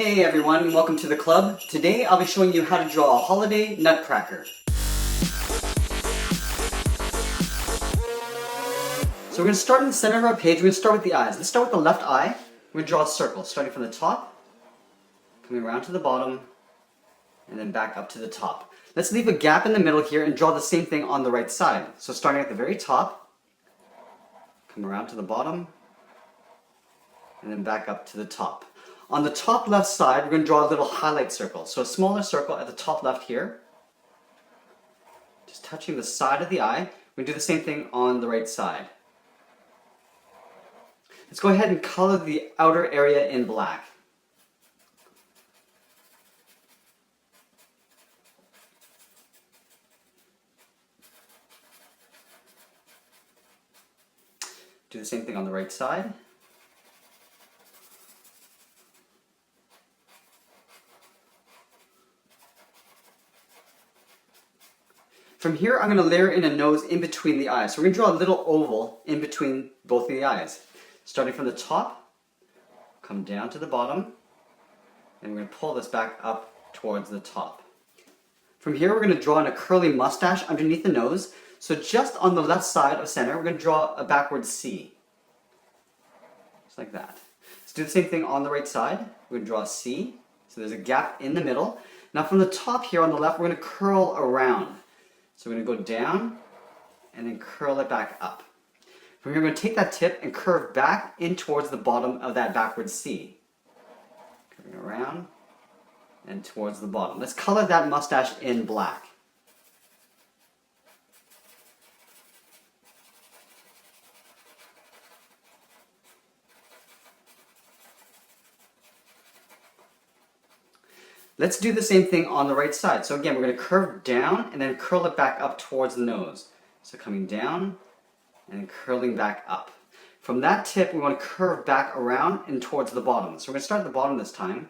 Hey everyone, and welcome to the club. Today I'll be showing you how to draw a holiday nutcracker. So we're going to start in the center of our page. We're going to start with the eyes. Let's start with the left eye. We're going to draw a circle, starting from the top, coming around to the bottom, and then back up to the top. Let's leave a gap in the middle here and draw the same thing on the right side. So starting at the very top, come around to the bottom, and then back up to the top. On the top left side, we're going to draw a little highlight circle. So a smaller circle at the top left here, just touching the side of the eye. We're going to do the same thing on the right side. Let's go ahead and color the outer area in black. Do the same thing on the right side. From here, I'm going to layer in a nose in between the eyes. So we're going to draw a little oval in between both of the eyes. Starting from the top, come down to the bottom, and we're going to pull this back up towards the top. From here, we're going to draw in a curly mustache underneath the nose. So just on the left side of center, we're going to draw a backward C. Just like that. Let's do the same thing on the right side. We're going to draw a C. So there's a gap in the middle. Now from the top here on the left, we're going to curl around. So we're going to go down and then curl it back up. From here, we're going to take that tip and curve back in towards the bottom of that backward C. Curving around and towards the bottom. Let's color that mustache in black. Let's do the same thing on the right side. So again, we're going to curve down and then curl it back up towards the nose. So coming down and curling back up. From that tip, we want to curve back around and towards the bottom. So we're going to start at the bottom this time,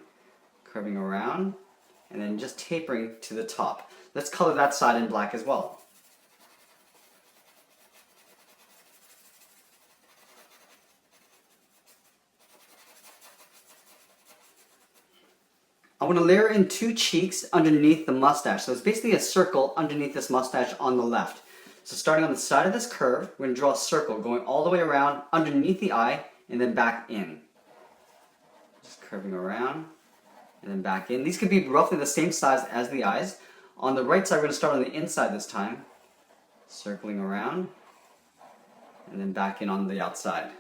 curving around and then just tapering to the top. Let's color that side in black as well. I want to layer in two cheeks underneath the mustache. So it's basically a circle underneath this mustache on the left. So starting on the side of this curve, we're going to draw a circle going all the way around underneath the eye and then back in. Just curving around and then back in. These could be roughly the same size as the eyes. On the right side, we're going to start on the inside this time, circling around and then back in on the outside.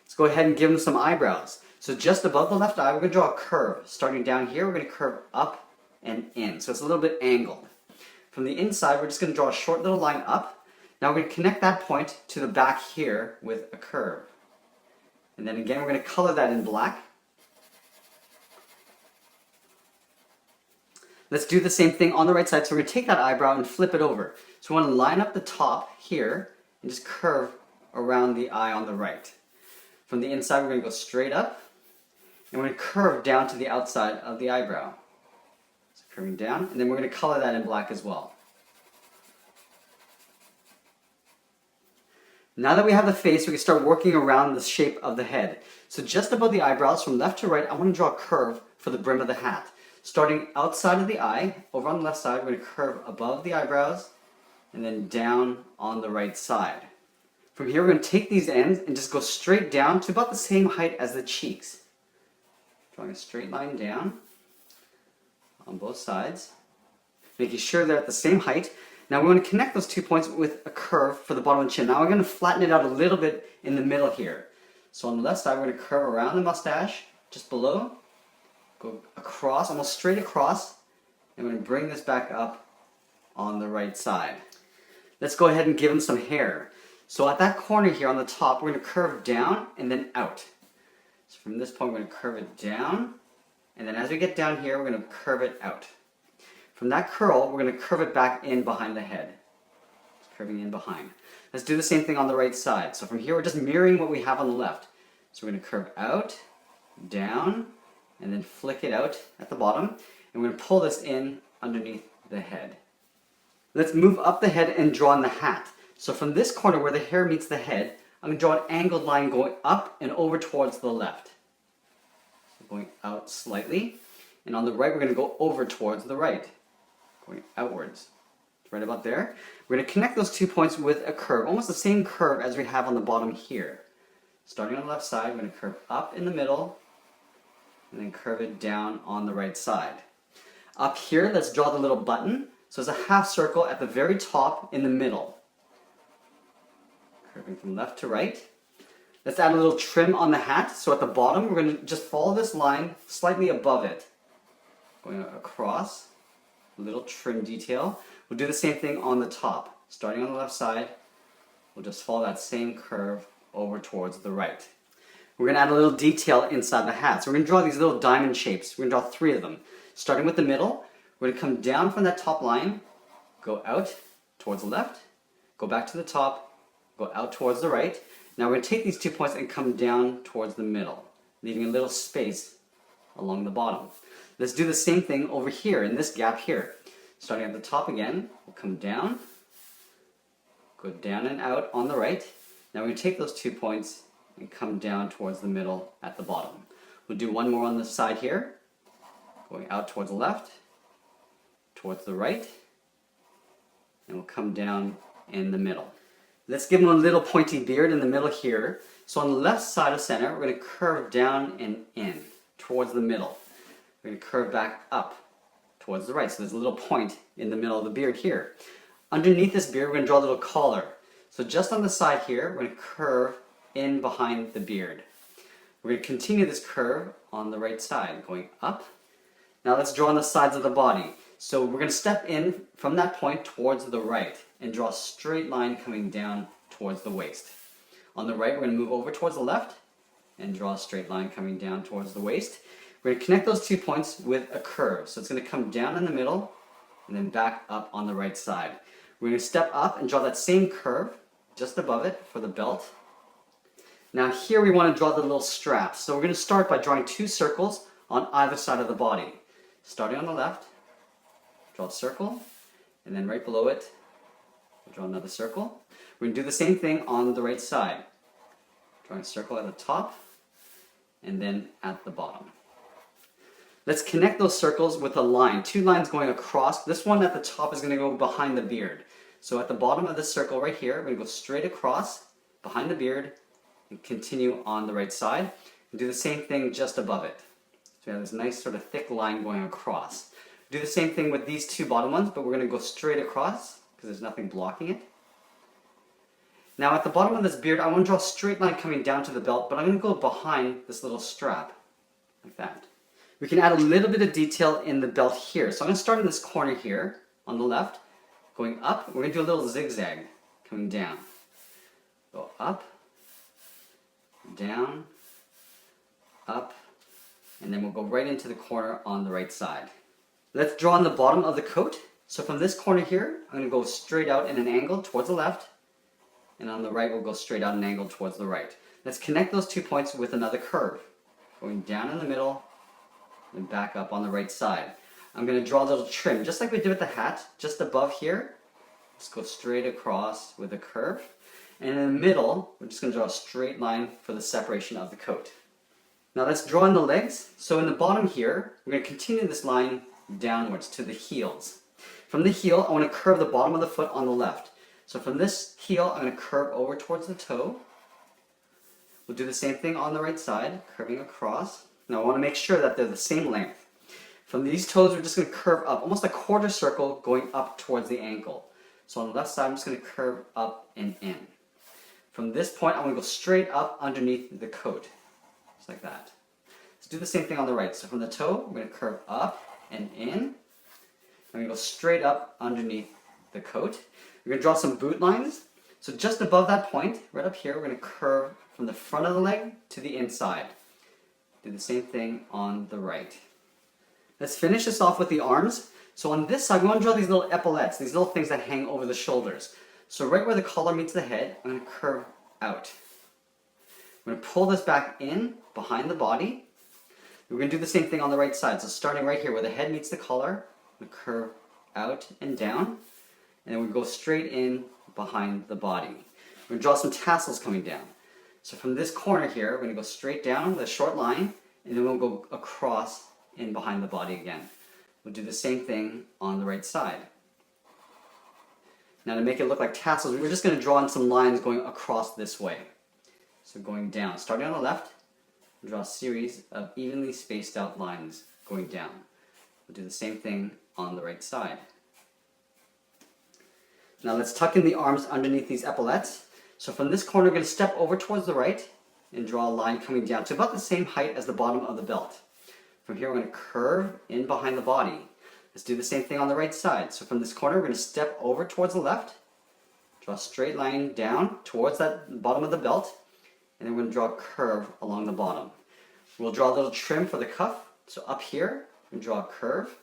Let's go ahead and give them some eyebrows. So just above the left eye, we're going to draw a curve. Starting down here, we're going to curve up and in. So it's a little bit angled. From the inside, we're just going to draw a short little line up. Now we're going to connect that point to the back here with a curve. And then again, we're going to color that in black. Let's do the same thing on the right side. So we're going to take that eyebrow and flip it over. So we want to line up the top here and just curve around the eye on the right. From the inside, we're going to go straight up. And we're going to curve down to the outside of the eyebrow. So curving down, and then we're going to color that in black as well. Now that we have the face, we can start working around the shape of the head. So just above the eyebrows, from left to right, I want to draw a curve for the brim of the hat. Starting outside of the eye, over on the left side, we're going to curve above the eyebrows, and then down on the right side. From here, we're going to take these ends and just go straight down to about the same height as the cheeks. Drawing a straight line down on both sides, making sure they're at the same height. Now we want to connect those 2 points with a curve for the bottom of the chin. Now we're going to flatten it out a little bit in the middle here. So on the left side, we're going to curve around the mustache, just below, go across, almost straight across, and we're going to bring this back up on the right side. Let's go ahead and give him some hair. So at that corner here on the top, we're going to curve down and then out. So from this point, we're going to curve it down, and then as we get down here, we're going to curve it out. From that curl, we're going to curve it back in behind the head. Just curving in behind. Let's do the same thing on the right side. So from here, we're just mirroring what we have on the left. So we're going to curve out, down, and then flick it out at the bottom, and we're going to pull this in underneath the head. Let's move up the head and draw in the hat. So from this corner where the hair meets the head, I'm going to draw an angled line going up and over towards the left. So going out slightly. And on the right, we're going to go over towards the right, going outwards. Right about there. We're going to connect those 2 points with a curve, almost the same curve as we have on the bottom here. Starting on the left side, we're going to curve up in the middle, and then curve it down on the right side. Up here, let's draw the little button. So it's a half circle at the very top in the middle. Curving from left to right. Let's add a little trim on the hat. So at the bottom, we're going to just follow this line slightly above it. Going across, a little trim detail. We'll do the same thing on the top. Starting on the left side, we'll just follow that same curve over towards the right. We're going to add a little detail inside the hat. So we're going to draw these little diamond shapes. We're going to draw 3 of them. Starting with the middle, we're going to come down from that top line, go out towards the left, go back to the top, go out towards the right. Now we're going to take these 2 points and come down towards the middle, leaving a little space along the bottom. Let's do the same thing over here in this gap here. Starting at the top again, we'll come down, go down and out on the right. Now we're going to take those 2 points and come down towards the middle at the bottom. We'll do one more on the side here, going out towards the left, towards the right, and we'll come down in the middle. Let's give him a little pointy beard in the middle here. So on the left side of center, we're going to curve down and in towards the middle. We're going to curve back up towards the right. So there's a little point in the middle of the beard here. Underneath this beard, we're going to draw a little collar. So just on the side here, we're going to curve in behind the beard. We're going to continue this curve on the right side, going up. Now let's draw on the sides of the body. So we're going to step in from that point towards the right and draw a straight line coming down towards the waist. On the right, we're going to move over towards the left and draw a straight line coming down towards the waist. We're going to connect those 2 points with a curve. So it's going to come down in the middle and then back up on the right side. We're going to step up and draw that same curve just above it for the belt. Now here we want to draw the little straps. So we're going to start by drawing 2 circles on either side of the body. Starting on the left, draw a circle, and then right below it, we'll draw another circle. We're going to do the same thing on the right side. Drawing a circle at the top, and then at the bottom. Let's connect those circles with a line, 2 lines going across. This one at the top is going to go behind the beard. So at the bottom of this circle right here, we're going to go straight across, behind the beard, and continue on the right side. And do the same thing just above it. So we have this nice sort of thick line going across. Do the same thing with these 2 bottom ones, but we're going to go straight across because there's nothing blocking it. Now at the bottom of this beard, I want to draw a straight line coming down to the belt, but I'm going to go behind this little strap, like that. We can add a little bit of detail in the belt here. So I'm going to start in this corner here, on the left, going up. We're going to do a little zigzag coming down. Go up, down, up, and then we'll go right into the corner on the right side. Let's draw on the bottom of the coat. So from this corner here, I'm going to go straight out in an angle towards the left, and on the right we'll go straight out an angle towards the right. Let's connect those 2 points with another curve, going down in the middle and back up on the right side. I'm going to draw a little trim, just like we did with the hat, just above here. Let's go straight across with a curve. And in the middle, we're just going to draw a straight line for the separation of the coat. Now let's draw in the legs. So in the bottom here, we're going to continue this line downwards to the heels. From the heel, I want to curve the bottom of the foot on the left. So from this heel, I'm going to curve over towards the toe. We'll do the same thing on the right side, curving across. Now I want to make sure that they're the same length. From these toes, we're just going to curve up, almost a quarter circle going up towards the ankle. So on the left side, I'm just going to curve up and in. From this point, I'm going to go straight up underneath the coat, just like that. Let's do the same thing on the right. So from the toe, we're going to curve up and in. I'm going to go straight up underneath the coat. We're going to draw some boot lines. So just above that point, right up here, we're going to curve from the front of the leg to the inside. Do the same thing on the right. Let's finish this off with the arms. So on this side, we want to draw these little epaulettes, these little things that hang over the shoulders. So right where the collar meets the head, I'm going to curve out. I'm going to pull this back in behind the body. We're going to do the same thing on the right side. So starting right here where the head meets the collar, I'm going to curve out and down. And then we go straight in behind the body. We're going to draw some tassels coming down. So from this corner here, we're going to go straight down with a short line and then we'll go across in behind the body again. We'll do the same thing on the right side. Now to make it look like tassels, we're just going to draw in some lines going across this way. So going down, starting on the left, draw a series of evenly spaced out lines going down. We'll do the same thing on the right side. Now let's tuck in the arms underneath these epaulettes. So from this corner, we're going to step over towards the right and draw a line coming down to about the same height as the bottom of the belt. From here, we're going to curve in behind the body. Let's do the same thing on the right side. So from this corner, we're going to step over towards the left, draw a straight line down towards that bottom of the belt, and then we're going to draw a curve along the bottom. We'll draw a little trim for the cuff. So up here, we draw a curve.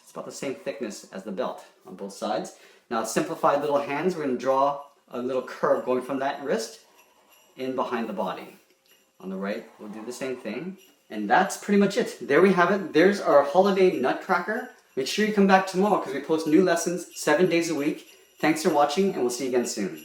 It's about the same thickness as the belt on both sides. Now simplified little hands, we're going to draw a little curve going from that wrist in behind the body. On the right, we'll do the same thing. And that's pretty much it. There we have it. There's our holiday Nutcracker. Make sure you come back tomorrow because we post new lessons 7 days a week. Thanks for watching, and we'll see you again soon.